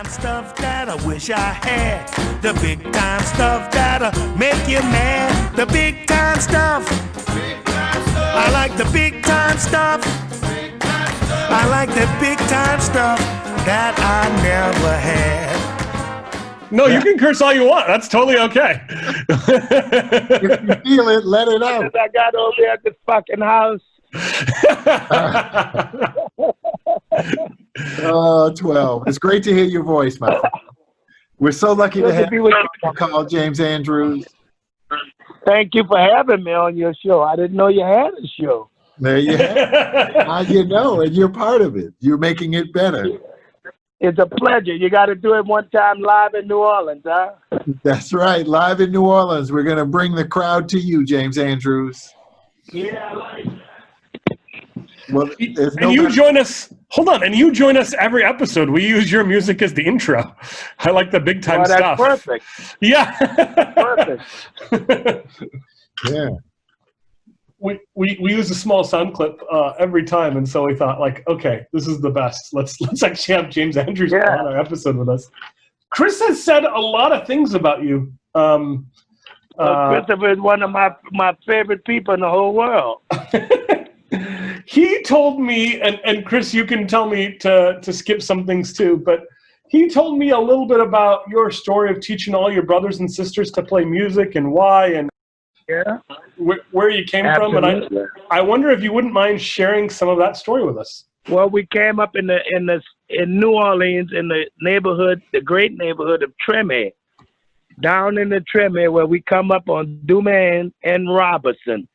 time stuff that I wish I had. The big time stuff that'll make you mad. The big time stuff. I like the big time stuff. I like the big time stuff that I never had. No, you can curse all you want. That's totally okay. If you feel it, let it out. I got over there at the fucking house. 12. It's great to hear your voice, my friend. We're so lucky to have you call, James Andrews. Thank you for having me on your show. I didn't know you had a show. There you have it. Now you know, and you're part of it. You're making it better. It's a pleasure. You got to do it one time live in New Orleans, huh? That's right. Live in New Orleans. We're going to bring the crowd to you, James Andrews. Yeah, I like that. Well, and you join us. Hold on, and you join us every episode. We use your music as the intro. I like the big time stuff. Perfect. Yeah. Perfect. Yeah. We use a small sound clip every time, and so we thought, like, okay, this is the best. Let's actually have James Andrews on our episode with us. Chris has said a lot of things about you. Christopher is one of my favorite people in the whole world. He told me, and Chris, you can tell me to skip some things too, but he told me a little bit about your story of teaching all your brothers and sisters to play music and why and where you came from. And I wonder if you wouldn't mind sharing some of that story with us. Well, we came up in New Orleans in the neighborhood, the great neighborhood of Tremé, down in the Tremé where we come up on Dumaine and Robertson.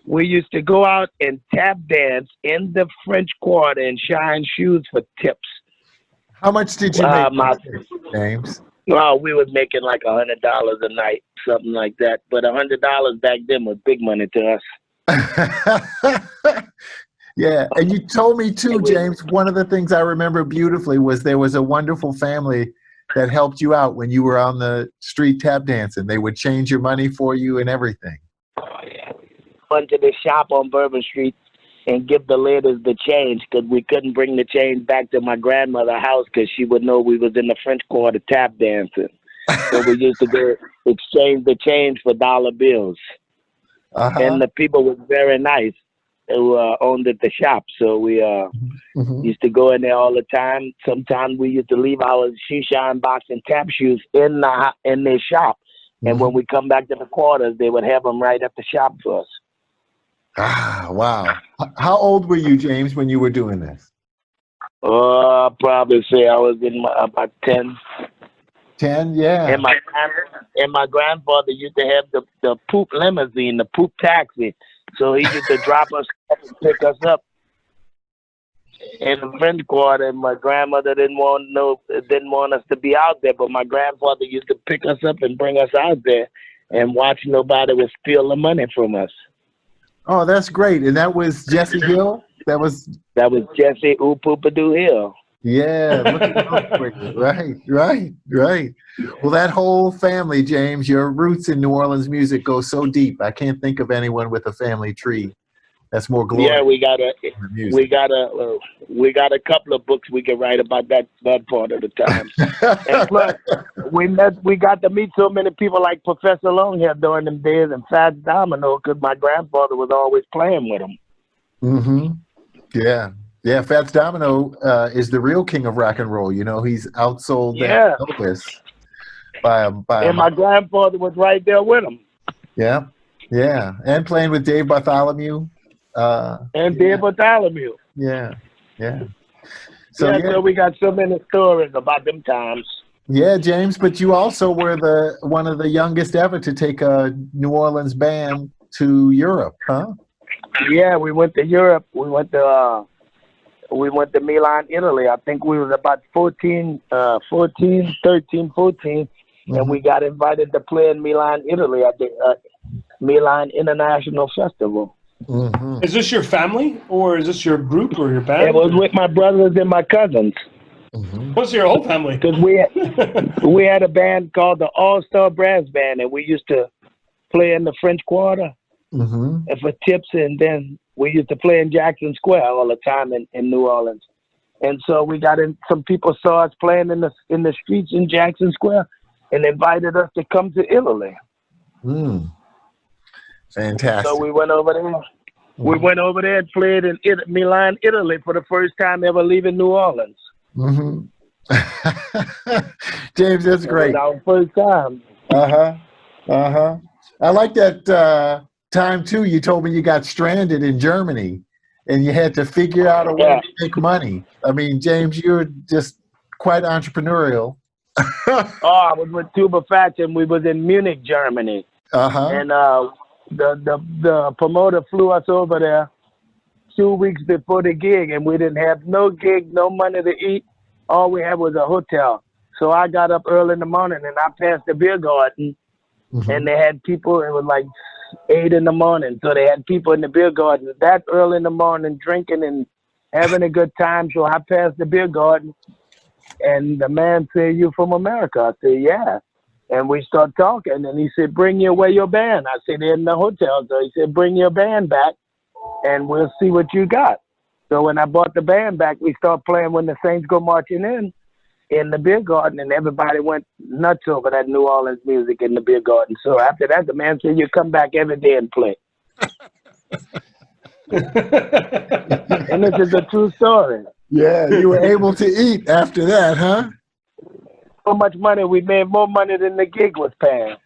We used to go out and tap dance in the French Quarter and shine shoes for tips. How much did you make, James? Well, we was making like $100 a night, something like that. But $100 back then was big money to us. Yeah, and you told me too, James, one of the things I remember beautifully was there was a wonderful family that helped you out when you were on the street tap dancing. They would change your money for you and everything. Oh, yeah. Went to the shop on Bourbon Street and give the ladies the change because we couldn't bring the change back to my grandmother's house because she would know we was in the French Quarter tap dancing. So we used to go exchange the change for dollar bills. And the people were very nice who owned at the shop. So we used to go in there all the time. Sometimes we used to leave our shoe shine box and tap shoes in their shop. And when we come back to the quarters, they would have them right at the shop for us. Ah, wow. How old were you, James, when you were doing this? I'll probably say I was in about 10. 10, yeah. And my grandfather used to have the poop limousine, the poop taxi. So he used to drop us off and pick us up in the French Quarter. And my grandmother didn't want us to be out there, but my grandfather used to pick us up and bring us out there and watch nobody would steal the money from us. Oh, that's great. And that was Jesse Hill? That was Jesse Ooh-Poopadoo Hill. Yeah, look at right. Well, that whole family, James, your roots in New Orleans music go so deep. I can't think of anyone with a family tree that's more glorious. Yeah, we got a couple of books we can write about that part of the time. And plus, we got to meet so many people like Professor Longhair during them days and Fats Domino because my grandfather was always playing with them. Yeah. Yeah, Fats Domino is the real king of rock and roll. You know, he's outsold that Elvis by and my grandfather was right there with him. Yeah, and playing with Dave Bartholomew. Dave Bartholomew. Yeah. So we got so many stories about them times. Yeah, James, but you also were one of the youngest ever to take a New Orleans band to Europe, huh? Yeah, we went to Europe. We went to Milan, Italy. I think we was about 13, 14, and we got invited to play in Milan, Italy at the Milan International Festival. Is this your family, or is this your group, or your band? It was with my brothers and my cousins. What's your whole family? Because we had a band called the All-Star Brass Band, and we used to play in the French Quarter and for tips, and then we used to play in Jackson Square all the time in New Orleans. And so we got in. Some people saw us playing in the streets in Jackson Square, and invited us to come to Italy. Fantastic. So we went over there. We went over there and played in Milan, Italy, for the first time ever leaving New Orleans. James, that's great. Our first time. I like that time too. You told me you got stranded in Germany, and you had to figure out a way to make money. I mean, James, you're just quite entrepreneurial. I was with Tuba Fats, and we was in Munich, Germany. And the promoter flew us over there 2 weeks before the gig, and we didn't have no gig, no money to eat. All we had was a hotel. So I got up early in the morning, and I passed the beer garden, and they had people. It was like 8 in the morning, so they had people in the beer garden that early in the morning drinking and having a good time. So I passed the beer garden, and the man said, "You from America?" I said, "Yeah." And we start talking, and he said, "Bring your band." I said, "They're in the hotel." So he said, "Bring your band back, and we'll see what you got." So when I brought the band back, we started playing When the Saints Go Marching in the beer garden, and everybody went nuts over that New Orleans music in the beer garden. So after that, the man said, "You come back every day and play." And this is a true story. Yeah, you were able to eat after that, huh? So much money, we made more money than the gig was paying.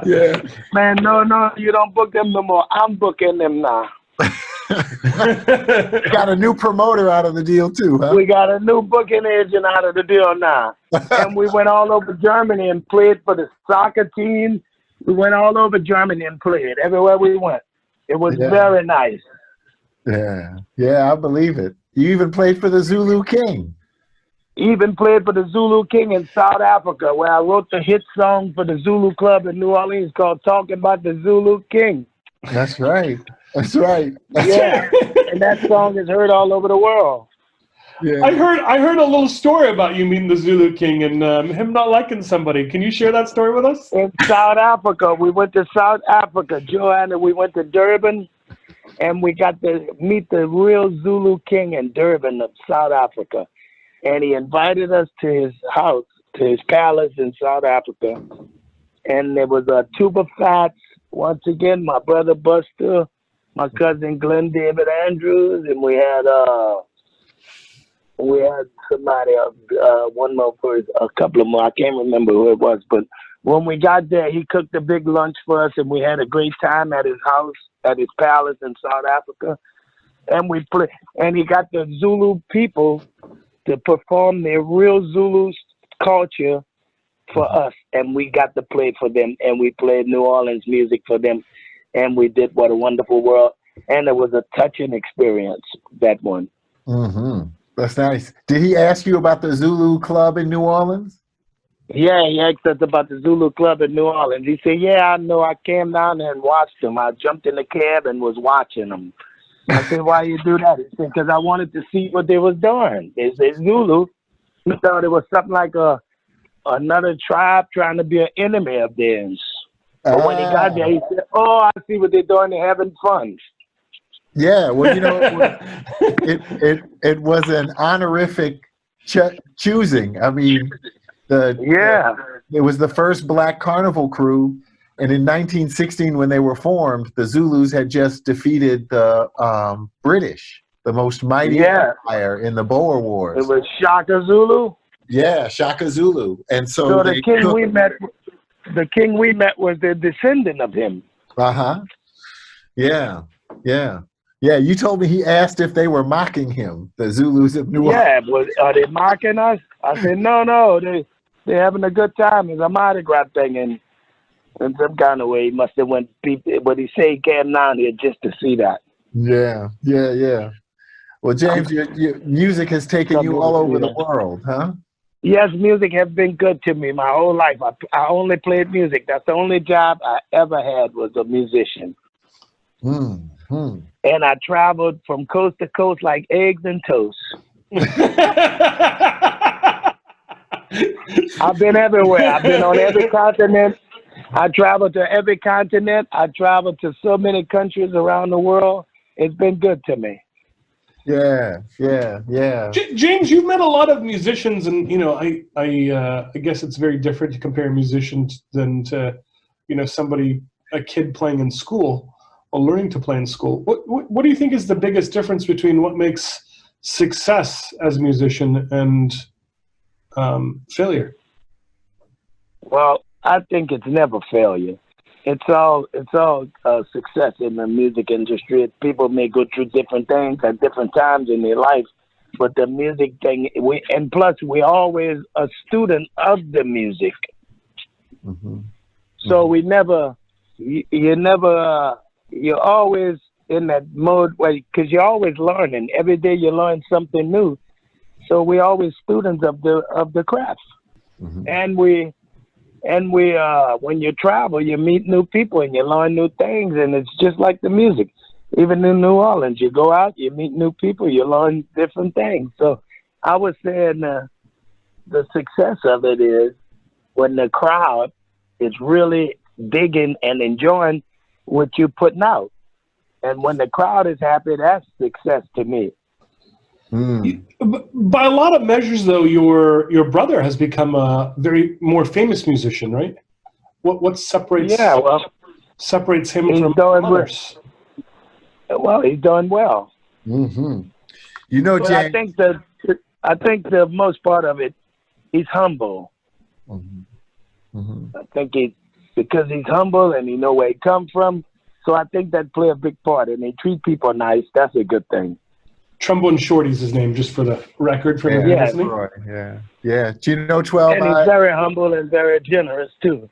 Yeah. Man, no, you don't book them no more. I'm booking them now. Got a new promoter out of the deal too, huh? We got a new booking agent out of the deal now. And we went all over Germany and played for the soccer team. We went all over Germany and played everywhere we went. It was very nice. Yeah, I believe it. You even played for the Zulu King. Even played for the Zulu King in South Africa, where I wrote the hit song for the Zulu Club in New Orleans called "Talking About the Zulu King." That's right. That's right. Yeah, and that song is heard all over the world. Yeah. I heard a little story about you meeting the Zulu King and him not liking somebody. Can you share that story with us? In South Africa, we went to South Africa, Joanna. We went to Durban, and we got to meet the real Zulu King in Durban, of South Africa. And he invited us to his house, to his palace in South Africa. And there was a Tuba Fats, once again, my brother Buster, my cousin Glen David Andrews, and we had somebody else, one more person, a couple of more. I can't remember who it was, but when we got there, he cooked a big lunch for us, and we had a great time at his house, at his palace in South Africa. And we played, and he got the Zulu people to perform their real Zulu culture for us, and we got to play for them, and we played New Orleans music for them, and we did What a Wonderful World, and it was a touching experience, that one. That's nice. Did he ask you about the Zulu club in New Orleans? Yeah, he asked us about the Zulu club in New Orleans. He said, "Yeah, I know. I came down there and watched them. I jumped in the cab and was watching them." I said, "Why you do that?" He said, "Because I wanted to see what they was doing. It's Zulu." He thought it was something like another tribe trying to be an enemy of theirs. But when he got there, he said, "Oh, I see what they're doing. They're having fun." Yeah, well, you know, it was an honorific choosing. I mean, it was the first black carnival crew. And in 1916, when they were formed, the Zulus had just defeated the British, the most mighty empire in the Boer Wars. It was Shaka Zulu? Yeah, Shaka Zulu. And so the king we met was the descendant of him. Yeah. Yeah, you told me he asked if they were mocking him, the Zulus of New Orleans. Yeah, are they mocking us? I said, no, they're having a good time. It's a Mardi Gras thing, and in some kind of way, he must have went, but he said he came down here just to see that. Yeah. Well, James, your music has taken you all over the world, huh? Yes, music has been good to me my whole life. I only played music. That's the only job I ever had, was a musician. And I traveled from coast to coast like eggs and toast. I've been everywhere. I've been on every continent. I traveled to every continent. I traveled to so many countries around the world. It's been good to me. Yeah, yeah, yeah. James, you've met a lot of musicians, and I guess it's very different to compare musicians than to, a kid playing in school or learning to play in school. What do you think is the biggest difference between what makes success as a musician and failure? Well, I think it's never failure. It's all success in the music industry. People may go through different things at different times in their life, but the music thing, plus we're always a student of the music. Mm-hmm. So we never, you're always in that mode because you're always learning. Every day you learn something new. So we're always students of the craft, Mm-hmm. and we when you travel, you meet new people and you learn new things, and it's just like the music. Even in New Orleans, you go out, you meet new people, you learn different things. So I was saying the success of it is when the crowd is really digging and enjoying what you're putting out. And when the crowd is happy, that's success to me. By a lot of measures, though, your brother has become a very more famous musician, right? What separates separates him from others? Well, he's done well. Mm-hmm. But James. I think the most part of it, he's humble. Mm-hmm. Mm-hmm. I think because he's humble and he know where he come from. So I think that play a big part, and they treat people nice. That's a good thing. Trombone Shorty's his name, just for the record. For listening. Yeah, yeah. Do you know 12? And he's very humble and very generous too.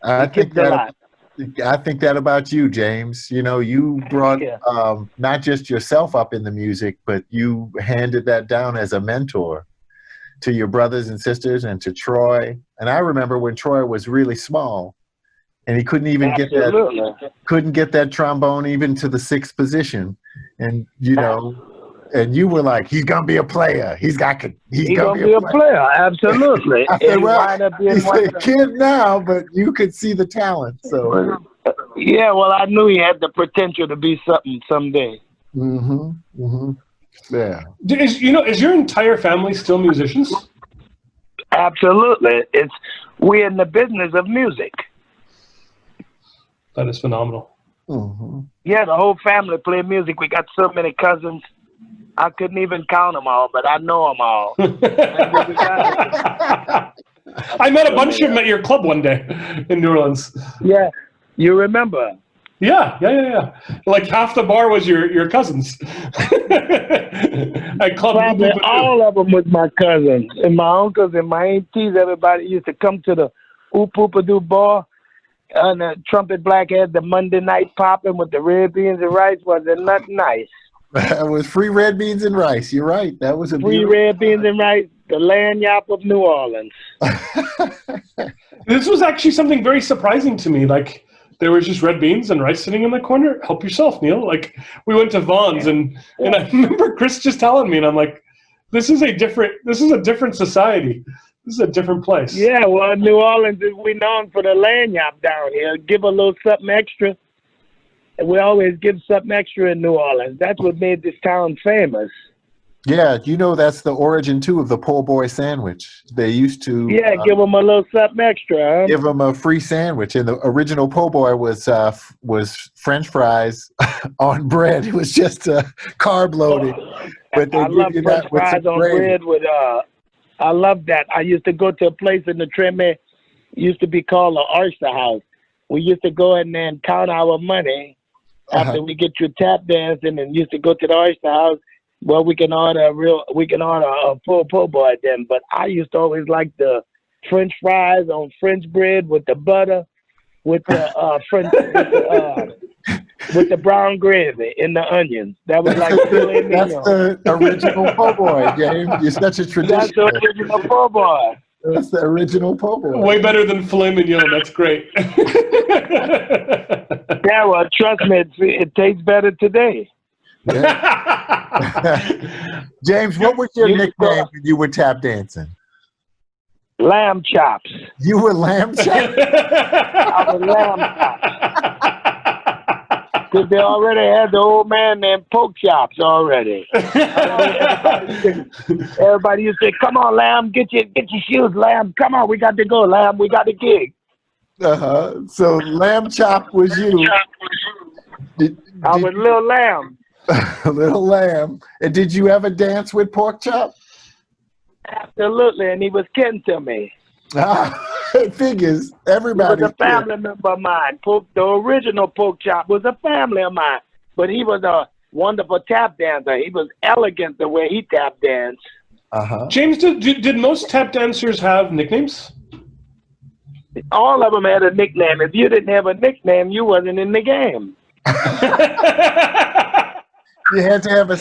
I think that about you, James. You brought not just yourself up in the music, but you handed that down as a mentor to your brothers and sisters and to Troy. And I remember when Troy was really small, and he couldn't even get that trombone even to the 6th position, and and you were like, he's gonna be a player. He's gonna be a player. Absolutely. I said, well, he's a kid now, but you could see the talent. So yeah, well, I knew he had the potential to be something someday. Mm-hmm. Mm-hmm. Yeah. Is your entire family still musicians? Absolutely. We're in the business of music. That is phenomenal. Mm-hmm. Yeah, the whole family play music. We got so many cousins. I couldn't even count them all, but I know them all. I met a bunch of them at your club one day in New Orleans. Yeah, you remember? Yeah. Like half the bar was your cousins. At club. Probably all of them was my cousins and my uncles and my aunties. Everybody used to come to the Oop Oop-a-Doo bar. And the Trumpet Black had the Monday night popping with the red beans and rice. Was it not nice? It was free red beans and rice. You're right. That was a free red beans and rice, the lanyard of New Orleans. This was actually something very surprising to me. Like, there was just red beans and rice sitting in the corner. Help yourself, Neal. Like, we went to Vaughn's and I remember Chris just telling me, and I'm like, this is a different society. This is a different place. Yeah, well, New Orleans is we known for the lanyard down here. Give a little something extra. And we always give something extra in New Orleans. That's what made this town famous. Yeah, that's the origin, too, of the po' boy sandwich. They used to... Yeah, give them a little something extra, huh? Give them a free sandwich. And the original po' boy was French fries on bread. It was just carb loaded. But I love French fries on bread with... I love that. I used to go to a place in the Tremé, used to be called the Oyster House. We used to go in there and count our money after we get through tap dancing, and used to go to the Oyster House. Well, we can order a full po' boy then. But I used to always like the French fries on French bread with the butter, with the with the brown gravy and the onions. That was like that's the original po' boy, James. You're such a tradition. That's the original po' boy. That's the original po' boy. Way better than filet mignon. That's great. Yeah, well, trust me, it tastes better today. Yeah. James, what was your nickname when you were tap dancing? Lamb chops. You were lamb chops? I was lamb chops. Because they already had the old man named Pork Chops already. Everybody used to say, "Come on, Lamb, get your shoes, Lamb. Come on, we got to go, Lamb. We got the gig." So Lamb Chop was you. I was Little Lamb. Little Lamb. And did you ever dance with Pork Chop? Absolutely, and he was kin to me. It figures. Everybody. He was a family member of mine. The original Pork Chop was a family of mine, but he was a wonderful tap dancer. He was elegant the way he tap danced. James, did most tap dancers have nicknames? All of them had a nickname. If you didn't have a nickname, you wasn't in the game. You had to have a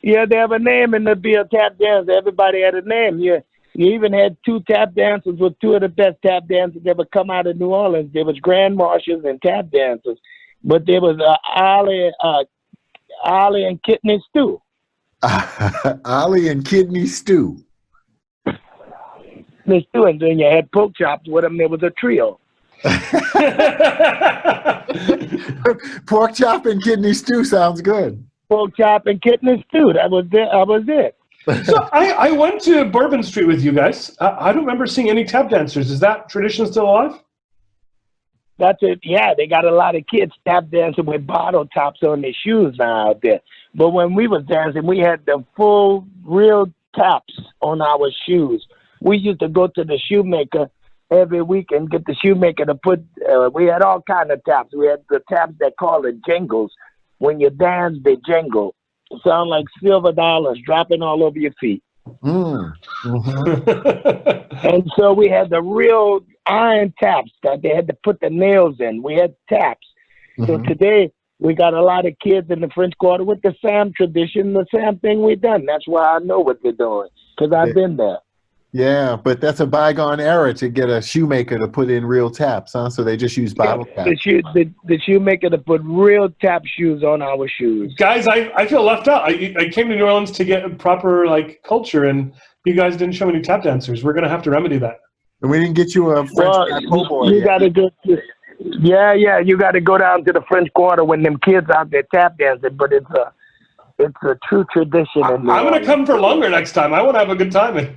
you had to have a name and to be a tap dancer. Everybody had a name. You even had two tap dancers with two of the best tap dancers ever come out of New Orleans. There was grand marshals and tap dancers, but there was Ollie and Kidney Stew. Ollie and Kidney Stew. And then you had Pork Chops with them. There was a trio. Pork Chop and Kidney Stew sounds good. Pork Chop and Kidney Stew. That was it. So I went to Bourbon Street with you guys. I don't remember seeing any tap dancers. Is that tradition still alive? That's it. Yeah, they got a lot of kids tap dancing with bottle tops on their shoes now out there. But when we was dancing, we had the full, real taps on our shoes. We used to go to the shoemaker every week and get the shoemaker to put, we had all kind of taps. We had the taps that call it jingles. When you dance, they jingle. It sound like silver dollars dropping all over your feet. And so we had the real iron taps that they had to put the nails in. We had taps. So today, we got a lot of kids in the French Quarter with the Sam tradition, the Sam thing we done. That's why I know what they're doing, because I've been there. Yeah, but that's a bygone era to get a shoemaker to put in real taps, huh? So they just use bottle taps. The shoemaker to put real tap shoes on our shoes. Guys, I feel left out. I came to New Orleans to get a proper culture, and you guys didn't show any tap dancers. We're gonna have to remedy that. And we didn't get you a French cowboy. You gotta go. Yeah, you got to go down to the French Quarter when them kids out there tap dancing. But it's a true tradition. I'm gonna come for longer next time. I want to have a good time.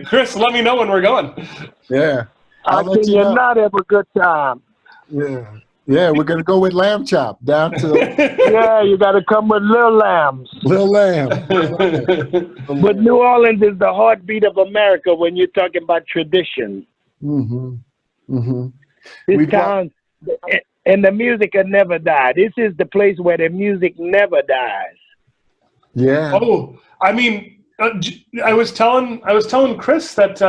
Chris, let me know when we're going. Yeah, I think you'll not have a good time. Yeah, we're gonna go with Lamb Chop down to. Yeah, you got to come with Little Lambs. Little Lamb. But New Orleans is the heartbeat of America when you're talking about tradition. This town. And the music will never die. This is the place where the music never dies. Yeah. Oh, I mean, I was telling Chris that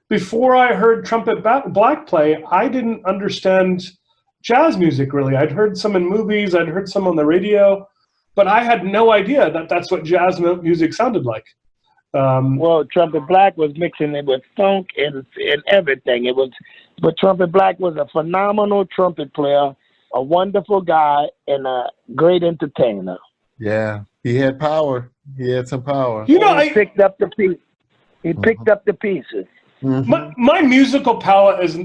before I heard Trumpet Black play, I didn't understand jazz music really. I'd heard some in movies, I'd heard some on the radio, but I had no idea that that's what jazz music sounded like. Well, Trumpet Black was mixing it with funk and everything. But Trumpet Black was a phenomenal trumpet player, a wonderful guy, and a great entertainer. Yeah, he had power. He had some power. You know, he picked up the piece. He picked up the pieces. My musical palette is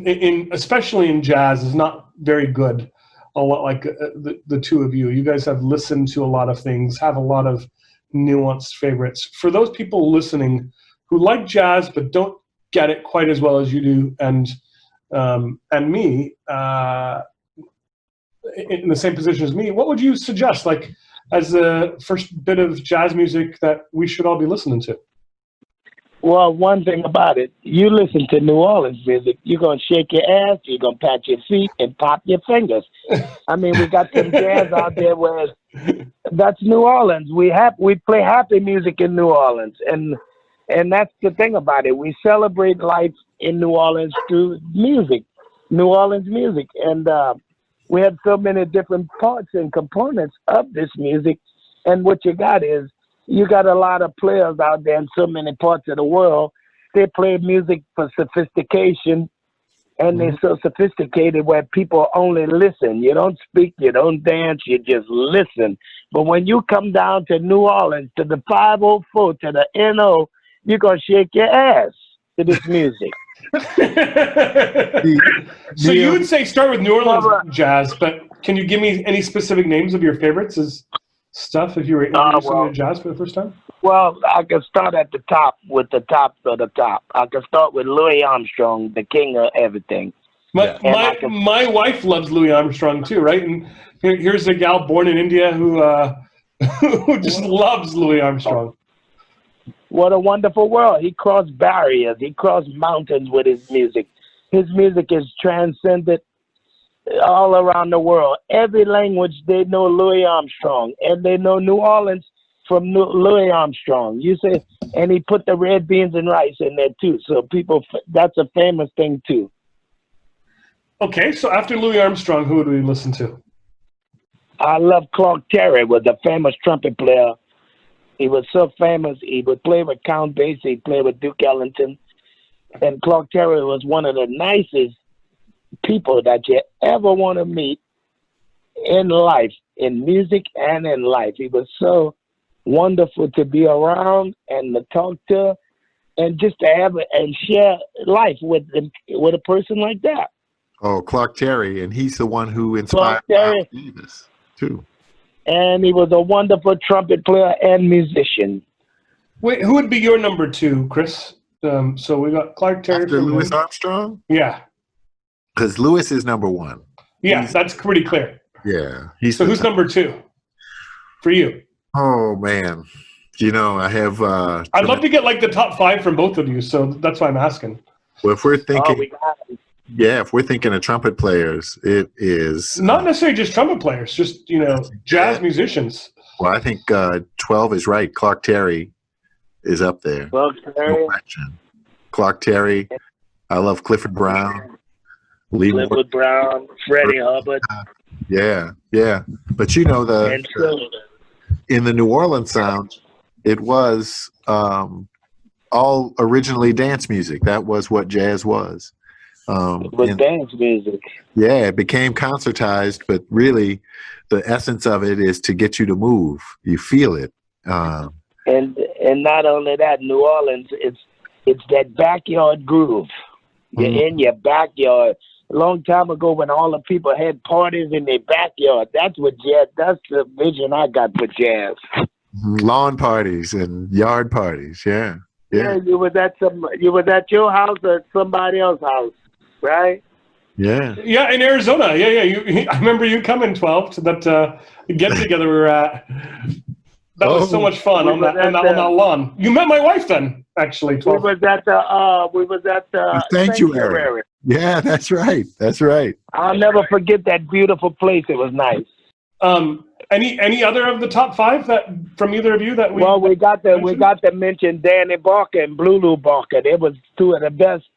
especially in jazz, is not very good. A lot like the two of you. You guys have listened to a lot of things, have a lot of nuanced favorites. For those people listening who like jazz but don't get it quite as well as you do, and me, in the same position as me, what would you suggest, as the first bit of jazz music that we should all be listening to? Well, one thing about it, you listen to New Orleans music, you're going to shake your ass, you're going to pat your feet, and pop your fingers. I mean, we got some jazz out there where that's New Orleans. We play happy music in New Orleans, and that's the thing about it. We celebrate life in New Orleans through music, New Orleans music, and we have so many different parts and components of this music, and what you got is you got a lot of players out there in so many parts of the world. They play music for sophistication, and they're so sophisticated where people only listen. You don't speak, you don't dance, you just listen. But when you come down to New Orleans, to the 504, to the NO, you're going to shake your ass to this music. So you would say start with New Orleans jazz, but can you give me any specific names of your favorites as stuff if you were introducing to jazz for the first time? Well, I can start at the top with the top of the top. I can start with Louis Armstrong, the king of everything. My wife loves Louis Armstrong too, right? And here's a gal born in India who who just loves Louis Armstrong. What a wonderful world. He crossed barriers. He crossed mountains with his music. His music is transcended all around the world. Every language, they know Louis Armstrong. And they know New Orleans from Louis Armstrong. You say, and he put the red beans and rice in there too. So people, that's a famous thing too. Okay, so after Louis Armstrong, who would we listen to? I love Clark Terry, was a famous trumpet player. He was so famous. He would play with Count Basie. He played with Duke Ellington. And Clark Terry was one of the nicest people that you ever want to meet in life, in music and in life. He was so wonderful to be around and to talk to and just to have and share life with a person like that. Oh, Clark Terry, and he's the one who inspired Miles Davis too. And he was a wonderful trumpet player and musician. Wait, who would be your number two, Chris? So we got Clark Terry. After Louis Armstrong? Yeah. Because Louis is number one. Yeah, that's pretty clear. Yeah. So who's number two for you? Oh, man. You know, I have... I'd love to get like the top five from both of you, so that's why I'm asking. Well, if we're thinking... if we're thinking of trumpet players, it is... Not necessarily just trumpet players, just, jazz musicians. Well, I think 12 is right. Clark Terry is up there. Clark Terry. I love Clifford Brown. Clifford Brown, Freddie Hubbard. Yeah. But in the New Orleans sound, it was all originally dance music. That was what jazz was. It was dance music. Yeah, it became concertized, but really the essence of it is to get you to move. You feel it. And not only that, New Orleans, it's that backyard groove. You're in your backyard. A long time ago when all the people had parties in their backyard, that's the vision I got for jazz. Lawn parties and yard parties, yeah. You was at your house or at somebody else's house, right? Yeah. Yeah, in Arizona. Yeah. I remember you coming 12 to that get together we were at. That was so much fun on that lawn. You met my wife then, actually. 12. We was at the sanctuary. Yeah, that's right. I'll never forget that beautiful place. It was nice. Any other of the top five that from either of you that we? Well, we got to mention Danny Barker and Blue Barker. They was two of the best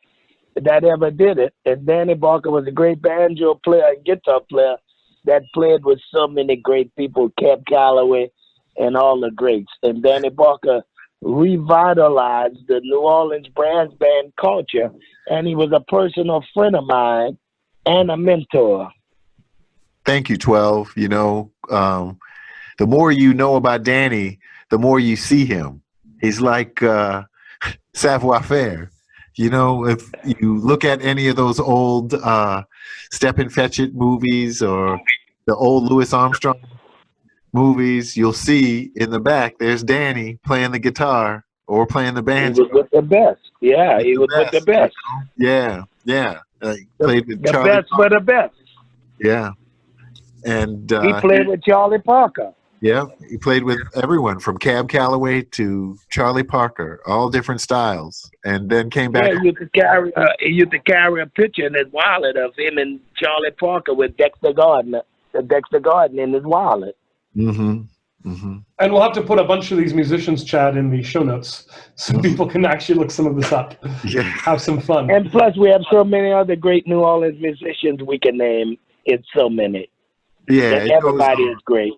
that ever did it. And Danny Barker was a great banjo player and guitar player that played with so many great people, Cab Calloway and all the greats. And Danny Barker revitalized the New Orleans brass band culture, and he was a personal friend of mine and a mentor. Thank you, 12. The more you know about Danny, the more you see him. He's like savoir-faire. If you look at any of those old Step and Fetch It movies or the old Louis Armstrong movies, you'll see in the back there's Danny playing the guitar or playing the banjo. He was with the best. Yeah, he was with the best. Yeah. Played with Charlie best Parker. For the best. Yeah. And he played with Charlie Parker. Yeah, he played with everyone from Cab Calloway to Charlie Parker, all different styles, and then came back. Yeah, he used to carry a picture in his wallet of him and Charlie Parker with Dexter Gardner in his wallet. And we'll have to put a bunch of these musicians, Chad, in the show notes so people can actually look some of this up. Yeah. Have some fun. And plus, we have so many other great New Orleans musicians we can name. It's so many. Yeah. Everybody is great.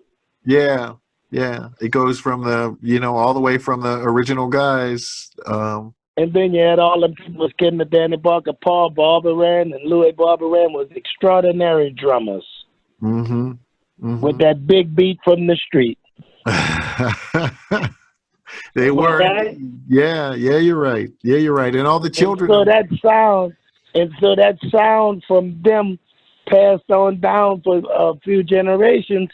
Yeah. It goes from all the way from the original guys. And then you had all the people was kidding with Danny Barker, Paul Barberan and Louis Barberan was extraordinary drummers. With that big beat from the street. They were. Right? Yeah, you're right. Yeah, you're right. And all the children. And so that sound from them passed on down for a few generations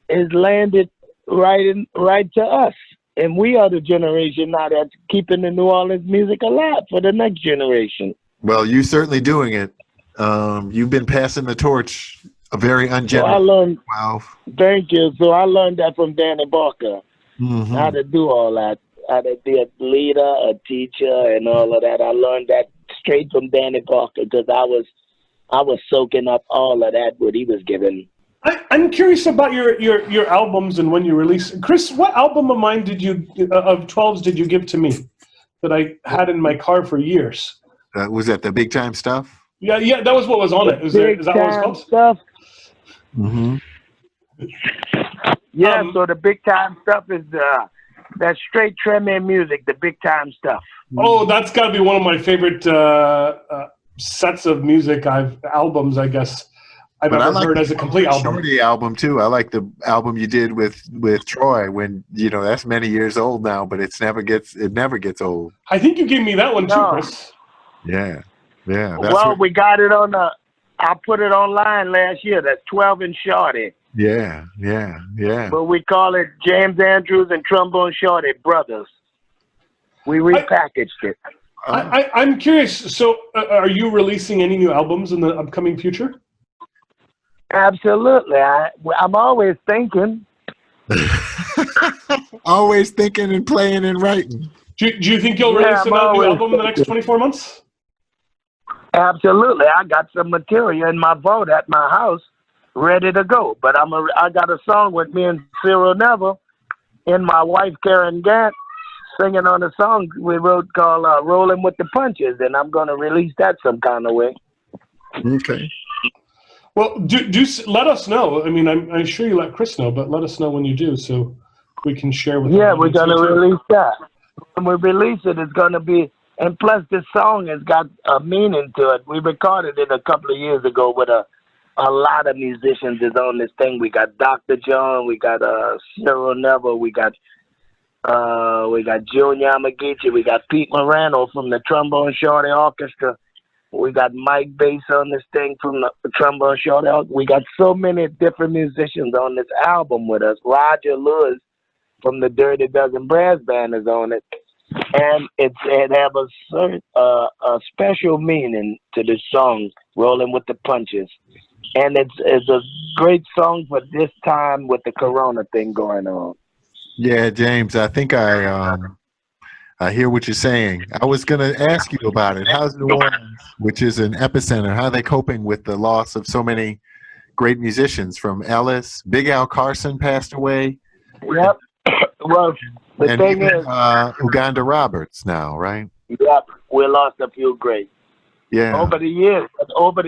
is landed right to us. And we are the generation now that's keeping the New Orleans music alive for the next generation. Well, you're certainly doing it. You've been passing the torch a very ungenerous. So I learned. Wow. Thank you. So I learned that from Danny Barker. Mm-hmm. How to do all that. How to be a leader, a teacher, and all of that. I learned that straight from Danny Barker because I was soaking up all of that what he was giving. I'm curious about your albums and when you release. Chris, what album of mine of 12s did you give to me that I had in my car for years? Was that the Big Time Stuff? Yeah, that was what was on it. Is that what it's called? Stuff. Mm-hmm. Yeah, so the Big Time Stuff is that straight Tremé music, the Big Time Stuff. Oh, that's got to be one of my favorite sets of music albums, I guess. I've ever heard as a complete album. Shorty album too. I like the album you did with Troy. When that's many years old now, but it never gets old. I think you gave me that one too, Chris. Yeah. We got it on I put it online last year. That's 12 Shorty. Yeah. But we call it James Andrews and Trombone Shorty Brothers. We repackaged it. I'm curious. So, are you releasing any new albums in the upcoming future? Absolutely. I'm always thinking. Always thinking and playing and writing. Do you think you'll release another new album in the next 24 months? Absolutely. I got some material in my vault at my house ready to go. But I got a song with me and Cyril Neville and my wife Karen Gant singing on a song we wrote called Rolling with the Punches, and I'm going to release that some kind of way. Okay. Well, do let us know. I mean, I'm sure you let Chris know, but let us know when you do so we can share with Yeah, we're going to release that. When we release it, it's going to be, and plus this song has got a meaning to it. We recorded it a couple of years ago with a lot of musicians is on this thing. We got Dr. John, we got Cyril Neville, we got Junior Yamaguchi, we got Pete Morano from the Trombone Shorty Orchestra. We got Mike Bass on this thing from the Trombone Shorty. We got so many different musicians on this album with us. Roger Lewis from the Dirty Dozen Brass Band is on it. And it have a special meaning to this song, Rolling with the Punches. And it's a great song for this time with the Corona thing going on. Yeah, James, I think I hear what you're saying. I was going to ask you about it. How's New Orleans, which is an epicenter, how are they coping with the loss of so many great musicians from Ellis? Big Al Carson passed away. Yep. Well, the thing is, Uganda Roberts now, right? Yep. We lost a few great. Yeah. Over the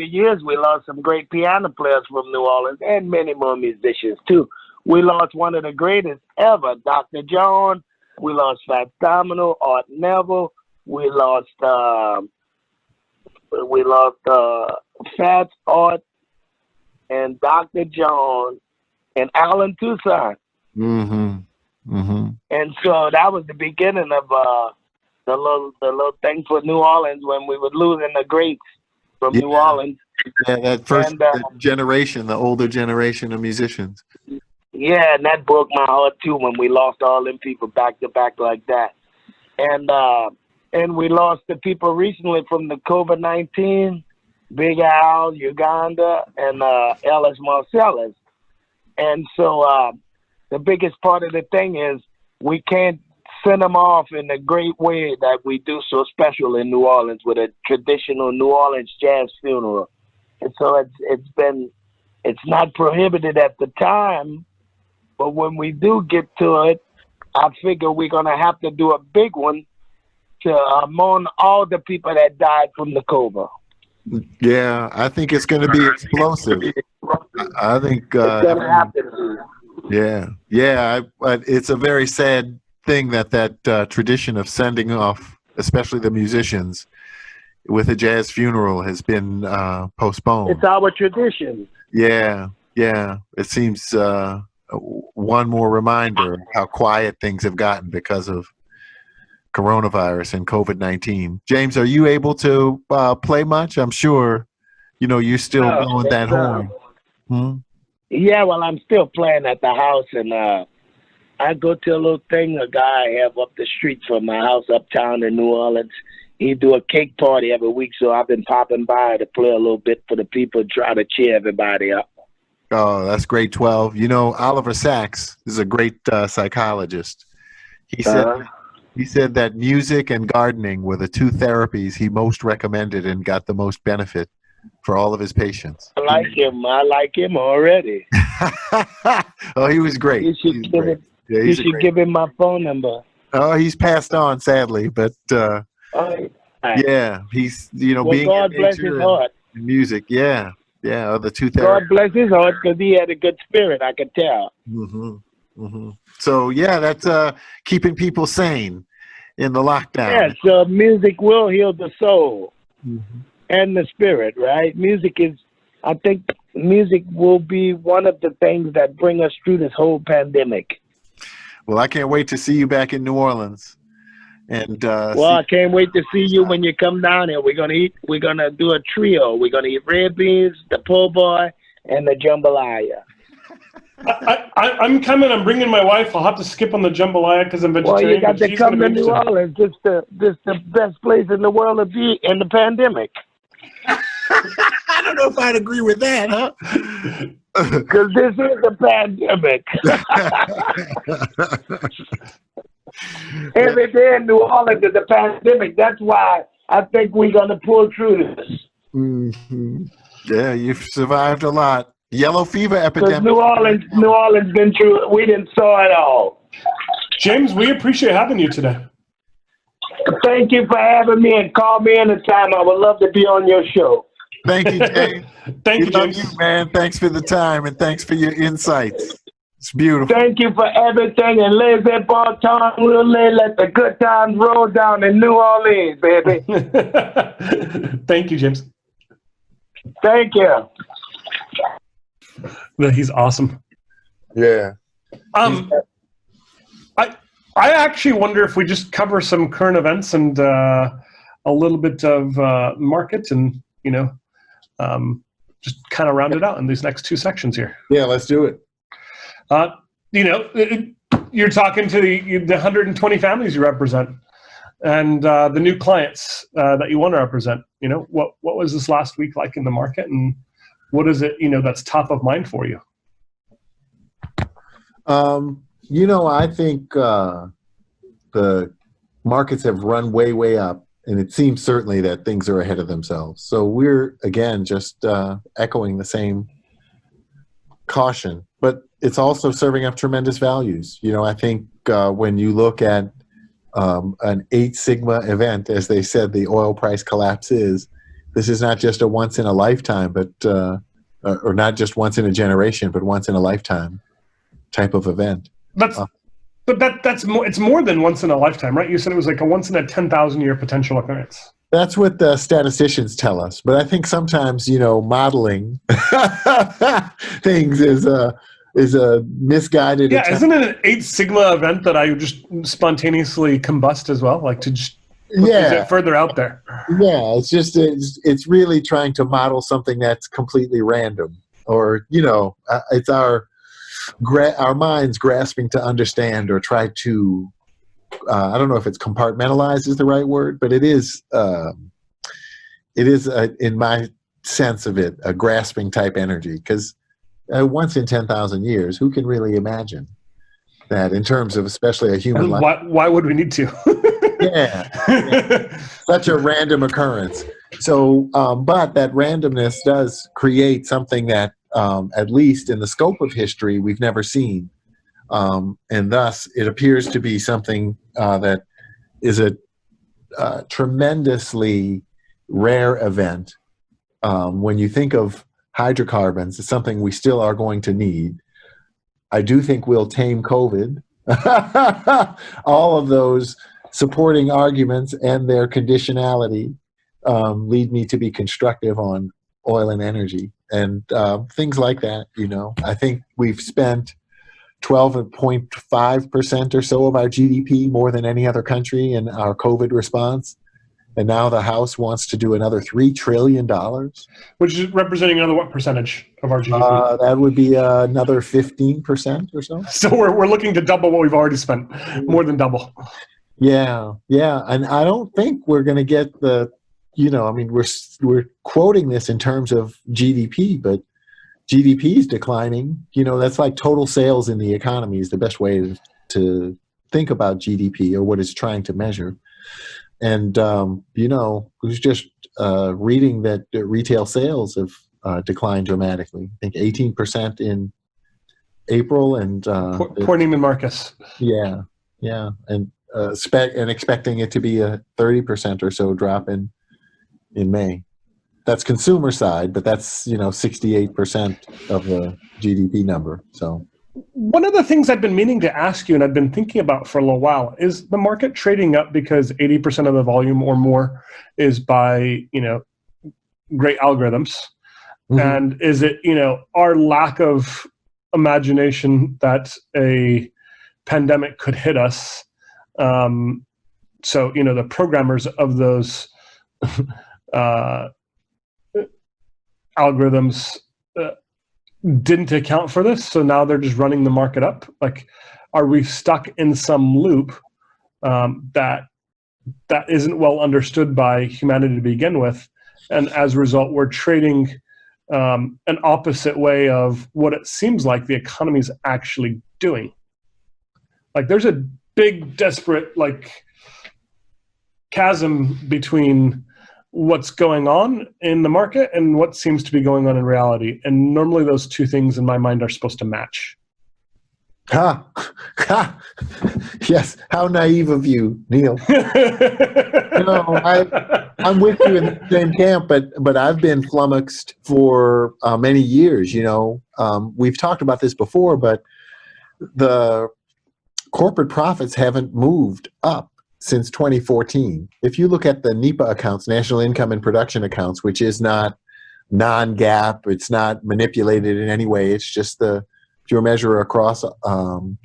years, we lost some great piano players from New Orleans and many more musicians too. We lost one of the greatest ever, Dr. John. We lost Fats Domino, Art Neville. We lost Fats, Art, and Dr. John, and Allen Toussaint. Mm-hmm. Mm-hmm. And so that was the beginning of the little thing for New Orleans when we were losing the greats from New Orleans. Yeah, that first generation, the older generation of musicians. Yeah, and that broke my heart too when we lost all them people back to back like that. And we lost the people recently from the COVID-19, Big Al, Uganda, and Ellis Marcellus. And so the biggest part of the thing is we can't send them off in a great way that we do so special in New Orleans with a traditional New Orleans jazz funeral. And so it's not prohibited at the time, but when we do get to it, I figure we're going to have to do a big one to mourn all the people that died from the COVID. Yeah, I think it's going to be explosive. I think it's going to happen. Yeah. It's a very sad thing that tradition of sending off, especially the musicians, with a jazz funeral has been postponed. It's our tradition. Yeah. It seems one more reminder of how quiet things have gotten because of coronavirus and COVID-19. James, are you able to play much? I'm sure, you're still blowing that horn. Yeah, well, I'm still playing at the house, and I go to a little thing a guy I have up the street from my house uptown in New Orleans. He do a cake party every week, so I've been popping by to play a little bit for the people, try to cheer everybody up. Oh, that's grade 12. Oliver Sacks is a great psychologist. He said that music and gardening were the two therapies he most recommended and got the most benefit for all of his patients. I like him already. Oh, he was great. You should give him my phone number. Oh, he's passed on, sadly, but yeah, he's being God bless his heart. Music, yeah, the two therapies. God bless his heart, because he had a good spirit, I could tell. So yeah, that's keeping people sane in the lockdown. Yeah, so music will heal the soul and the spirit, right? I think music will be one of the things that bring us through this whole pandemic. Well, I can't wait to see you back in New Orleans. And I can't wait to see you when you come down here. We're gonna do a trio. We're gonna eat red beans, the po' boy, and the jambalaya. I'm coming. I'm bringing my wife. I'll have to skip on the jambalaya because I'm vegetarian. Well, you got to come to New Orleans. This the best place in the world to be in the pandemic. I don't know if I'd agree with that, huh? Because this is a pandemic. Every day in New Orleans is a pandemic. That's why I think we're going to pull through this. Yeah, you've survived a lot. Yellow fever epidemic. New Orleans been through. We didn't saw it all. James, we appreciate having you today. Thank you for having me, and call me anytime. I would love to be on your show. Thank you, James. Thank you, James. Love you, man. Thanks for the time, and thanks for your insights. It's beautiful. Thank you for everything, and laissez bon temps rouler, let the good times roll down in New Orleans, baby. Thank you, James. Thank you. He's awesome. Yeah. I actually wonder if we just cover some current events and a little bit of market, and just kind of round it out in these next two sections here. Yeah, let's do it. You're talking to the 120 families you represent, and the new clients that you want to represent. What was this last week like in the market, and what is it that's top of mind for you? I think the markets have run way up, and it seems certainly that things are ahead of themselves. So we're, again, just echoing the same caution, but it's also serving up tremendous values. I think when you look at an 8 sigma event, as they said, the oil price collapse is, this is not just a once in a lifetime, but or not just once in a generation, but once in a lifetime type of event. That's more. It's more than once in a lifetime, right? You said it was like a once in a 10,000 year potential occurrence. That's what the statisticians tell us. But I think sometimes, modeling things is a misguided. Yeah, attempt. Isn't it an 8 sigma event that I just spontaneously combust as well, like to just put it further out there? Yeah, it's really trying to model something that's completely random, or it's our minds grasping to understand or try to. I don't know if it's compartmentalized is the right word, but it is. In my sense of it, a grasping type energy, because once in 10,000 years, who can really imagine that in terms of especially a human life? Why would we need to? yeah. Such a random occurrence. So, but that randomness does create something that, at least in the scope of history, we've never seen. And thus, it appears to be something that is a tremendously rare event. When you think of hydrocarbons, it's something we still are going to need. I do think we'll tame COVID. All of those supporting arguments and their conditionality lead me to be constructive on oil and energy and things like that. I think we've spent 12.5% or so of our GDP, more than any other country in our COVID response. And now the House wants to do another $3 trillion. Which is representing another what percentage of our GDP? That would be another 15% or so. So we're looking to double what we've already spent, more than double. Yeah. And I don't think we're going to get the, we're quoting this in terms of GDP, but GDP is declining. That's like total sales in the economy is the best way to think about GDP, or what it's trying to measure. And, who's just reading that retail sales have declined dramatically. I think 18% in April. And poor Neiman Marcus. Yeah. And expecting it to be a 30% or so drop in May. That's consumer side, but that's 68% of the GDP number. So one of the things I've been meaning to ask you, and I've been thinking about for a little while, is the market trading up because 80% of the volume or more is by great algorithms, and is it our lack of imagination that a pandemic could hit us? So the programmers of those algorithms didn't account for this, so now they're just running the market up. Like, are we stuck in some loop that isn't well understood by humanity to begin with, and as a result we're trading an opposite way of what it seems like the economy's actually doing? Like, there's a big desperate chasm between what's going on in the market and what seems to be going on in reality. And normally those two things in my mind are supposed to match. Yes. How naive of you, Neal. I'm with you in the same camp, but I've been flummoxed for many years. We've talked about this before, but the corporate profits haven't moved up since 2014. If you look at the NIPA accounts, National Income and Production accounts, which is not non-GAAP, it's not manipulated in any way, it's just the pure measure across the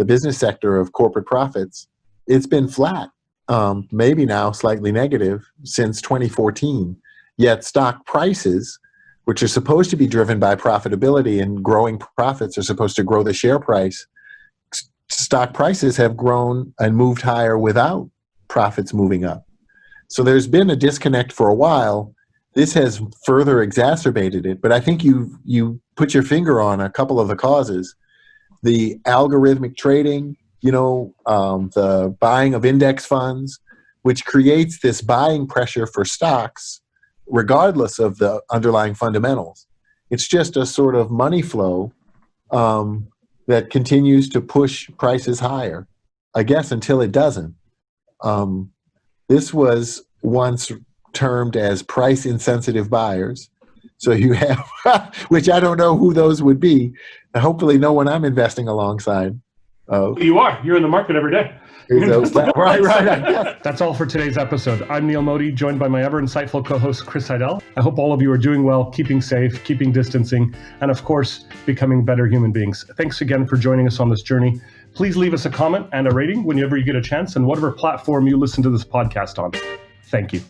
business sector of corporate profits, it's been flat, maybe now slightly negative since 2014. Yet stock prices, which are supposed to be driven by profitability and growing profits are supposed to grow the share price, stock prices have grown and moved higher without profits moving up. So there's been a disconnect for a while. This has further exacerbated it, but I think you put your finger on a couple of the causes. The algorithmic trading, the buying of index funds, which creates this buying pressure for stocks regardless of the underlying fundamentals. It's just a sort of money flow that continues to push prices higher, I guess, until it doesn't. This was once termed as price-insensitive buyers. So you have, which I don't know who those would be. Hopefully no one I'm investing alongside. You are. You're in the market every day. Right. That's all for today's episode. I'm Neal Mody, joined by my ever insightful co-host, Chris Haydel. I hope all of you are doing well, keeping safe, keeping distancing, and of course, becoming better human beings. Thanks again for joining us on this journey. Please leave us a comment and a rating whenever you get a chance, and whatever platform you listen to this podcast on. Thank you.